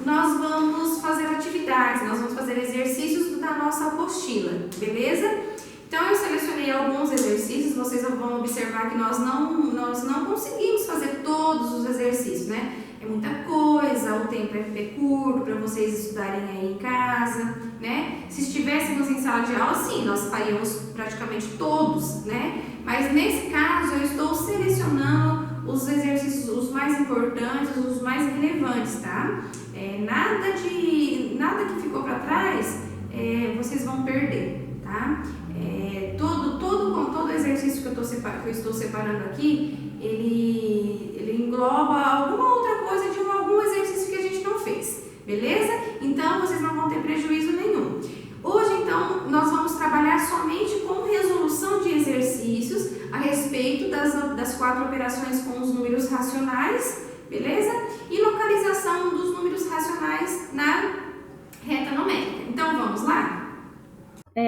nós vamos fazer atividades, nós vamos fazer exercícios da nossa apostila, beleza? Então, eu selecionei alguns exercícios, vocês vão observar que nós não conseguimos fazer todos os exercícios, né? É muita coisa, o tempo é curto para vocês estudarem aí em casa, né? Se estivéssemos em sala de aula, sim, nós faríamos praticamente todos, né? Mas nesse caso, eu estou selecionando os exercícios, os mais importantes, os mais relevantes, tá? Nada que ficou para trás, vocês vão perder, tá? Todo exercício que eu estou separando aqui, ele engloba alguma outra coisa de algum exercício que a gente não fez, beleza? Então, vocês não vão ter prejuízo nenhum. Hoje, então, nós vamos trabalhar somente com resolução de exercícios a respeito das 4 operações com os números racionais, beleza? E localização dos números racionais na reta numérica. Então, vamos lá?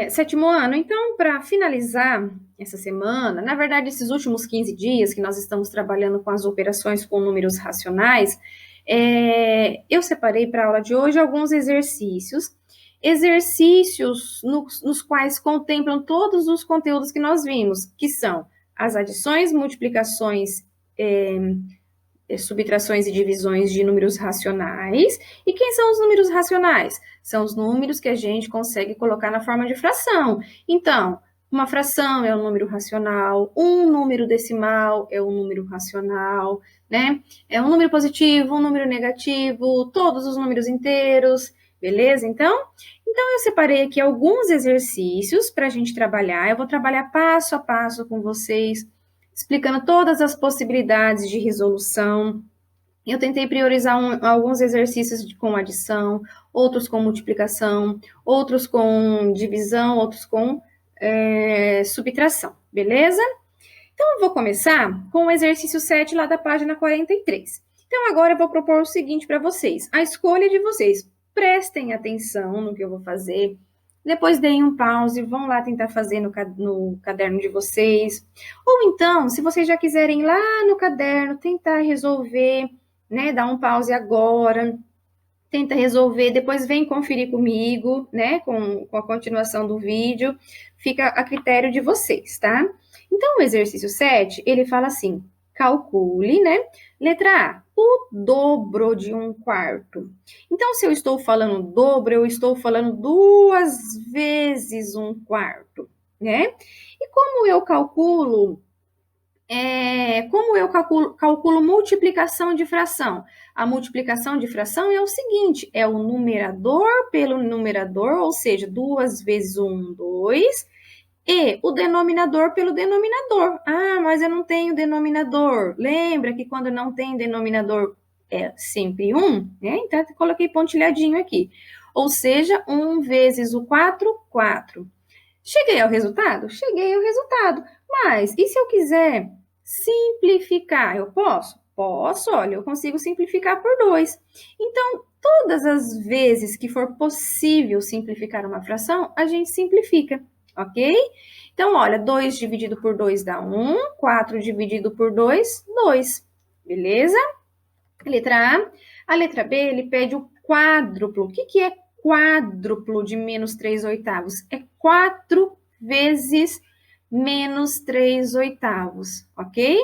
Sétimo ano, então, para finalizar essa semana, na verdade, esses últimos 15 dias que nós estamos trabalhando com as operações com números racionais, eu separei para a aula de hoje alguns exercícios nos quais contemplam todos os conteúdos que nós vimos, que são as adições, multiplicações, subtrações e divisões de números racionais. E quem são os números racionais? São os números que a gente consegue colocar na forma de fração. Então, uma fração é um número racional, um número decimal é um número racional, né? É um número positivo, um número negativo, todos os números inteiros, beleza? Então eu separei aqui alguns exercícios para a gente trabalhar. Eu vou trabalhar passo a passo com vocês, explicando todas as possibilidades de resolução. Eu tentei priorizar alguns exercícios com adição, outros com multiplicação, outros com divisão, outros com subtração, beleza? Então, eu vou começar com o exercício 7 lá da página 43. Então, agora eu vou propor o seguinte para vocês, a escolha de vocês. Prestem atenção no que eu vou fazer, depois deem um pause, vão lá tentar fazer no caderno de vocês. Ou então, se vocês já quiserem ir lá no caderno tentar resolver, né, dar um pause agora, tenta resolver, depois vem conferir comigo, né, com a continuação do vídeo, fica a critério de vocês, tá? Então, o exercício 7, ele fala assim, calcule, né, letra A, o dobro de 1/4. Então, se eu estou falando dobro, eu estou falando 2 vezes 1/4, né? E como eu calculo calculo multiplicação de fração? A multiplicação de fração é o seguinte, é o numerador pelo numerador, ou seja, 2 vezes 1, 2, e o denominador pelo denominador. Ah, mas eu não tenho denominador. Lembra que quando não tem denominador é sempre 1, né? Então, eu coloquei pontilhadinho aqui. Ou seja, 1 vezes o 4, 4. Cheguei ao resultado? Cheguei ao resultado. Mas, e se eu quiser simplificar? Eu posso? Posso, olha, eu consigo simplificar por 2. Então, todas as vezes que for possível simplificar uma fração, a gente simplifica, ok? Então, olha, 2 dividido por 2 dá 1, 4 dividido por 2, 2. Beleza? Letra A. A letra B, ele pede o quádruplo. O que é quádruplo de menos 3/8? É 4 vezes menos 3/8, ok?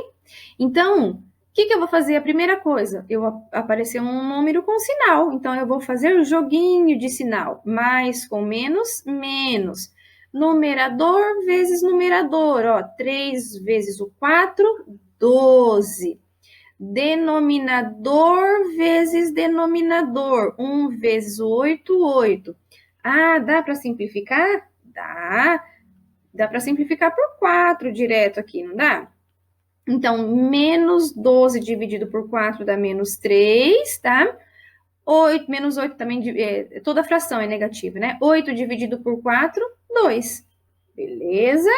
Então, o que eu vou fazer? A primeira coisa, apareceu um número com sinal, então eu vou fazer o joguinho de sinal. Mais com menos, menos. Numerador vezes numerador, ó, 3 vezes o 4, 12. Denominador vezes denominador. 1 vezes o 8, 8. Ah, dá para simplificar? Dá. Dá para simplificar por 4 direto aqui, não dá? Então, menos 12 dividido por 4 dá menos 3, tá? 8, menos 8 também, toda fração é negativa, né? 8 dividido por 4, 2. Beleza?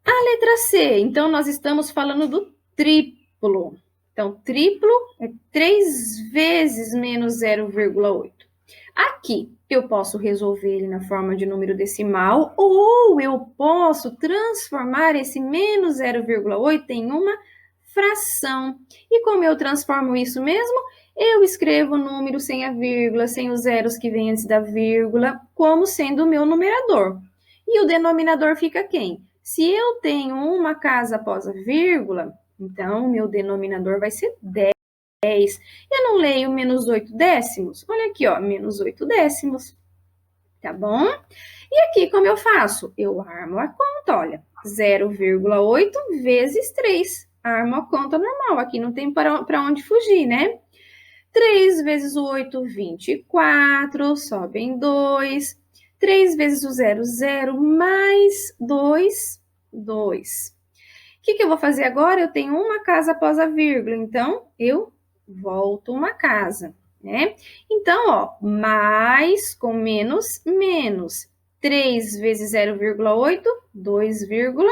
A letra C, então nós estamos falando do triplo. Então, triplo é 3 vezes menos 0,8. Aqui, eu posso resolver ele na forma de número decimal, ou eu posso transformar esse menos 0,8 em uma fração. E como eu transformo isso mesmo? Eu escrevo o número sem a vírgula, sem os zeros que vêm antes da vírgula, como sendo o meu numerador. E o denominador fica quem? Se eu tenho uma casa após a vírgula, então o meu denominador vai ser 10. Eu não leio menos 8 décimos? Olha aqui, ó, menos 8 décimos. Tá bom? E aqui, como eu faço? Eu armo a conta, olha, 0,8 vezes 3. Armo a conta normal, aqui não tem para onde fugir, né? 3 vezes o 8, 24, sobem 2. 3 vezes o 0, 0, mais 2, 2. O que eu vou fazer agora? Eu tenho uma casa após a vírgula, então eu volto uma casa, né? Então, ó, mais com menos, menos. 3 vezes 0,8, 2,4.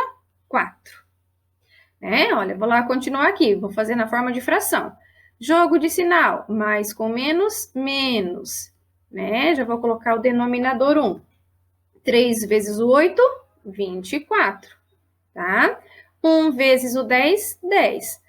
Né? Olha, vou lá continuar aqui, vou fazer na forma de fração. Jogo de sinal, mais com menos, menos. Né? Já vou colocar o denominador 1. 3 vezes o 8, 24. Tá? 1 vezes o 10, 10.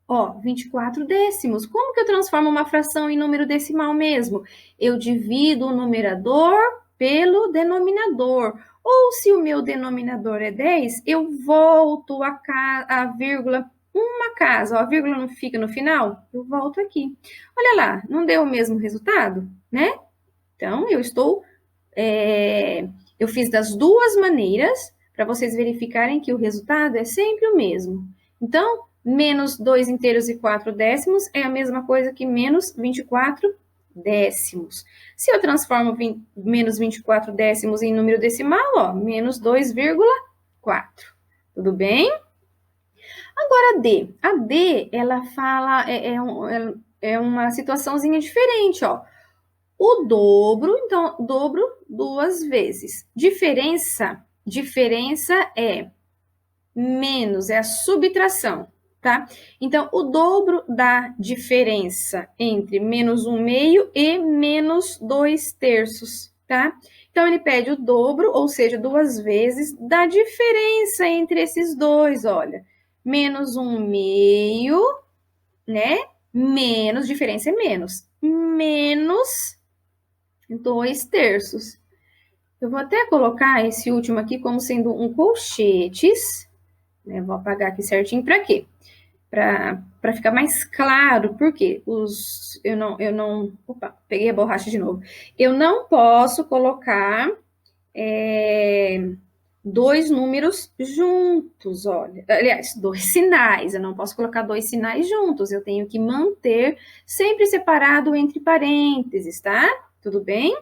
Ó, 24 décimos. Como que eu transformo uma fração em número decimal mesmo? Eu divido o numerador pelo denominador. Ou se o meu denominador é 10, eu volto a vírgula uma casa. Ó, a vírgula não fica no final? Eu volto aqui. Olha lá, não deu o mesmo resultado, né? Então, eu fiz das duas maneiras para vocês verificarem que o resultado é sempre o mesmo. Então, menos 2 inteiros e 4 décimos é a mesma coisa que menos 24 décimos. Se eu transformo menos 24 décimos em número decimal, ó, menos 2,4. Tudo bem? Agora, a D. A D, ela fala, é uma situaçãozinha diferente, ó. O dobro, então, dobro 2 vezes. Diferença é menos, é a subtração, tá? Então, o dobro da diferença entre menos 1/2 e menos 2/3, tá? Então, ele pede o dobro, ou seja, 2 vezes, da diferença entre esses dois, olha. Menos 1/2, né? Menos, diferença é menos. Menos 2/3. Eu vou até colocar esse último aqui como sendo um colchetes, né? Vou apagar aqui certinho para quê? Para ficar mais claro, porque opa, peguei a borracha de novo. Eu não posso colocar dois números juntos, olha. Aliás, 2 sinais. Eu não posso colocar 2 sinais juntos. Eu tenho que manter sempre separado entre parênteses, tá? Tudo bem?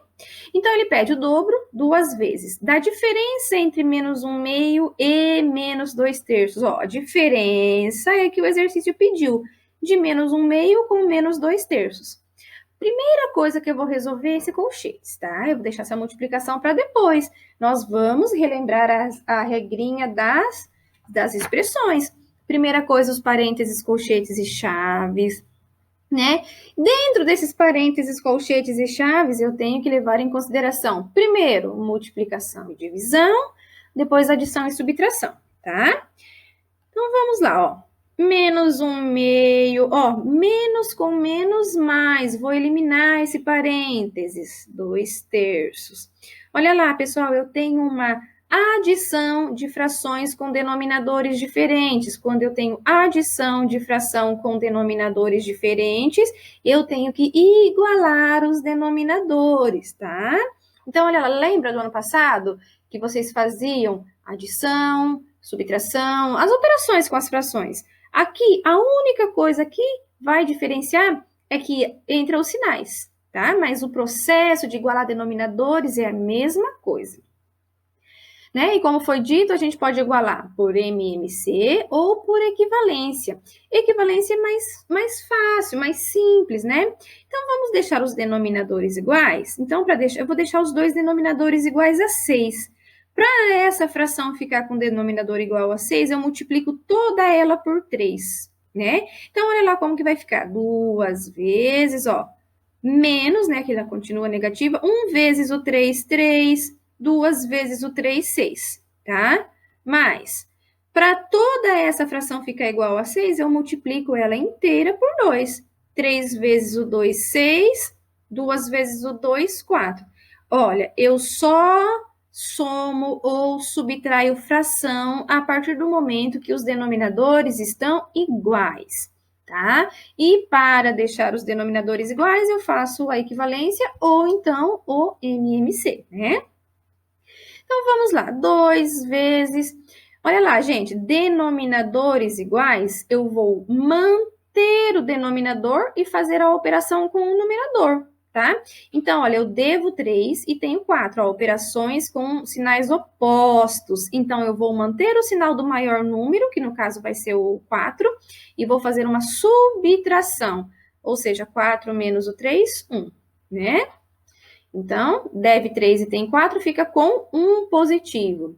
Então, ele pede o dobro 2 vezes. Da diferença entre menos 1/2 e menos 2/3. Ó, a diferença é que o exercício pediu de menos 1/2 com menos 2/3. Primeira coisa que eu vou resolver é esse colchetes, tá? Eu vou deixar essa multiplicação para depois. Nós vamos relembrar a regrinha das expressões. Primeira coisa, os parênteses, colchetes e chaves, né? Dentro desses parênteses, colchetes e chaves, eu tenho que levar em consideração, primeiro, multiplicação e divisão, depois adição e subtração, tá? Então, vamos lá, ó. Menos 1/2, ó, menos com menos mais, vou eliminar esse parênteses, 2/3. Olha lá, pessoal, eu tenho uma adição de frações com denominadores diferentes. Quando eu tenho adição de fração com denominadores diferentes, eu tenho que igualar os denominadores, tá? Então, olha lá, lembra do ano passado que vocês faziam adição, subtração, as operações com as frações? Aqui, a única coisa que vai diferenciar é que entre os sinais, tá? Mas o processo de igualar denominadores é a mesma coisa. Né? E como foi dito, a gente pode igualar por MMC ou por equivalência. Equivalência é mais fácil, mais simples, né? Então, vamos deixar os denominadores iguais? Então, eu vou deixar os dois denominadores iguais a 6. Para essa fração ficar com denominador igual a 6, eu multiplico toda ela por 3, né? Então, olha lá como que vai ficar. 2 vezes, ó, menos, né, que ela continua negativa, 1 vezes o 3, 3, 2 vezes o 3, 6, tá? Mais Para toda essa fração ficar igual a 6, eu multiplico ela inteira por 2. 3 vezes o 2, 6. 2 vezes o 2, 4. Olha, eu só somo ou subtraio fração a partir do momento que os denominadores estão iguais, tá? E para deixar os denominadores iguais, eu faço a equivalência ou então o MMC, né? Então, vamos lá. 2 vezes... Olha lá, gente, denominadores iguais, eu vou manter o denominador e fazer a operação com o numerador, tá? Então, olha, eu devo 3 e tenho 4, ó, operações com sinais opostos. Então, eu vou manter o sinal do maior número, que no caso vai ser o 4, e vou fazer uma subtração, ou seja, 4 menos o 3, 1, né? Então, deve 3 e tem 4, fica com 1 positivo.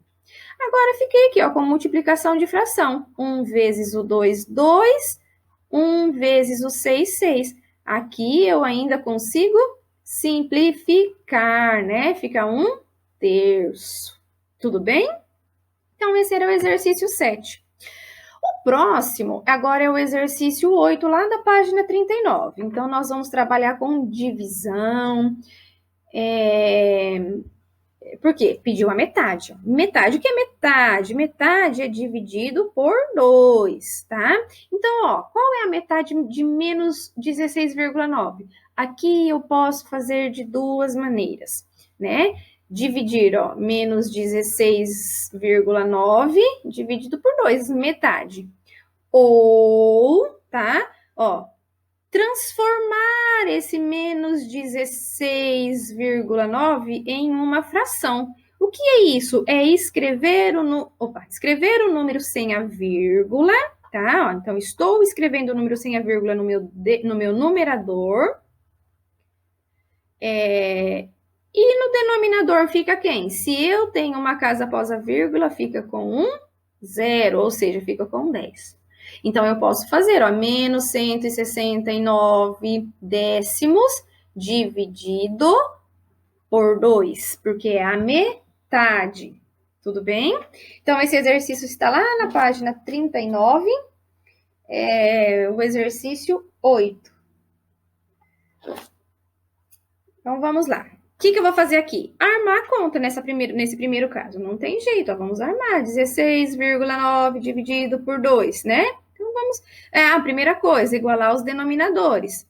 Agora, fiquei aqui, ó, com multiplicação de fração. 1 vezes o 2, 2. 1 vezes o 6, 6. Aqui eu ainda consigo simplificar, né? Fica 1/3. Tudo bem? Então, esse era o exercício 7. O próximo, agora é o exercício 8, lá da página 39. Então, nós vamos trabalhar com divisão. Por quê? Pediu a metade. Metade, o que é metade? Metade é dividido por 2, tá? Então, ó, qual é a metade de menos 16,9? Aqui eu posso fazer de duas maneiras, né? Dividir, ó, menos 16,9 dividido por 2, metade. Ou, tá? Ó, transformar esse menos 16,9 em uma fração. O que é isso? É escrever escrever o número sem a vírgula, tá? Ó, então, estou escrevendo o número sem a vírgula no meu numerador. E no denominador fica quem? Se eu tenho uma casa após a vírgula, fica com 0, ou seja, fica com 10. Então, eu posso fazer, ó, menos 169 décimos dividido por 2, porque é a metade. Tudo bem? Então, esse exercício está lá na página 39, o exercício 8. Então, vamos lá. O que eu vou fazer aqui? Armar a conta nesse primeiro caso. Não tem jeito, ó, vamos armar. 16,9 dividido por 2, né? Então, vamos... a primeira coisa, igualar os denominadores.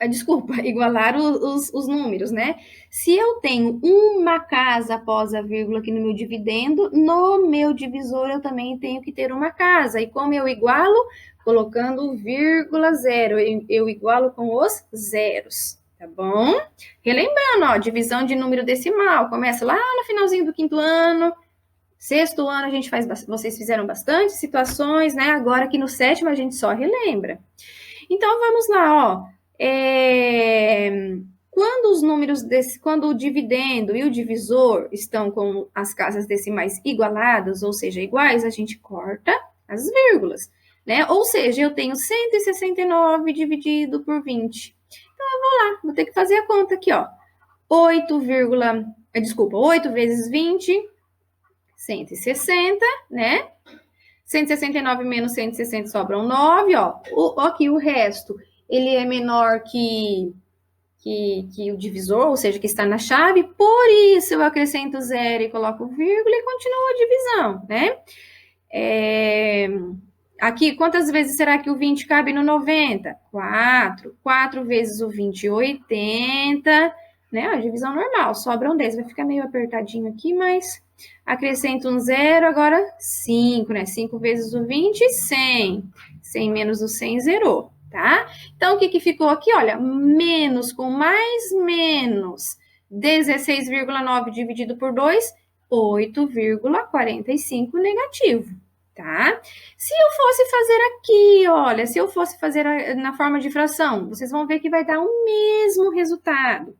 Desculpa, igualar os números, né? Se eu tenho uma casa após a vírgula aqui no meu dividendo, no meu divisor eu também tenho que ter uma casa. E como eu igualo? Colocando vírgula zero. Eu igualo com os zeros. Tá bom? Relembrando, ó, divisão de número decimal. Começa lá no finalzinho do 5º ano. 6º ano a gente faz, vocês fizeram bastante situações, né? Agora aqui no 7º a gente só relembra. Então, vamos lá, ó. Quando o dividendo e o divisor estão com as casas decimais igualadas, ou seja, iguais, a gente corta as vírgulas, né? Ou seja, eu tenho 169 dividido por 20. Então, eu vou lá, vou ter que fazer a conta aqui, ó. 8 vezes 20, 160, né? 169 menos 160 sobram 9, ó. Aqui o resto, ele é menor que o divisor, ou seja, que está na chave, por isso eu acrescento 0 e coloco vírgula e continuo a divisão, né? Aqui, quantas vezes será que o 20 cabe no 90? 4. 4 vezes o 20, 80, né? A divisão normal, sobram 10. Vai ficar meio apertadinho aqui, mas acrescento um 0, agora 5, né? 5 vezes o 20, 100. 100 menos o 100, zerou, tá? Então, o que ficou aqui? Olha, menos com mais menos. 16,9 dividido por 2, 8,45 negativo. Tá? Se eu fosse fazer aqui, olha, se eu fosse fazer na forma de fração, vocês vão ver que vai dar o mesmo resultado.